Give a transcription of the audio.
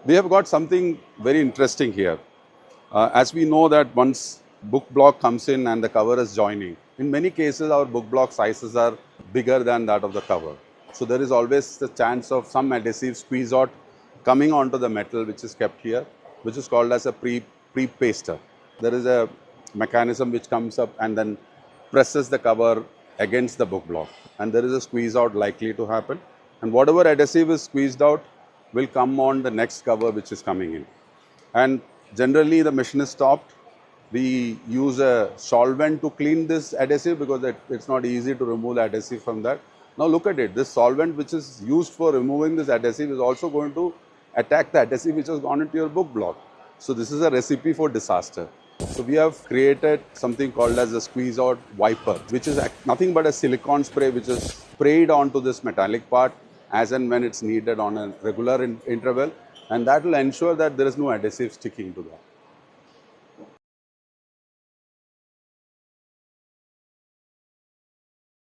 We have got something very interesting here. As we know that once book block comes in and the cover is joining, in many cases our book block sizes are bigger than that of the cover. So there is always the chance of some adhesive squeeze out coming onto the metal which is kept here, which is called as a pre-paster. There is a mechanism which comes up and then presses the cover against the book block, and there is a squeeze out likely to happen, and whatever adhesive is squeezed out will come on the next cover which is coming in. And generally the machine is stopped. We use a solvent to clean this adhesive because it's not easy to remove the adhesive from that. Now look at it, this solvent which is used for removing this adhesive is also going to attack the adhesive which has gone into your book block. So this is a recipe for disaster. So we have created something called as a squeeze out wiper, which is nothing but a silicone spray which is sprayed onto this metallic part as and when it's needed on a regular interval, and that will ensure that there is no adhesive sticking to that.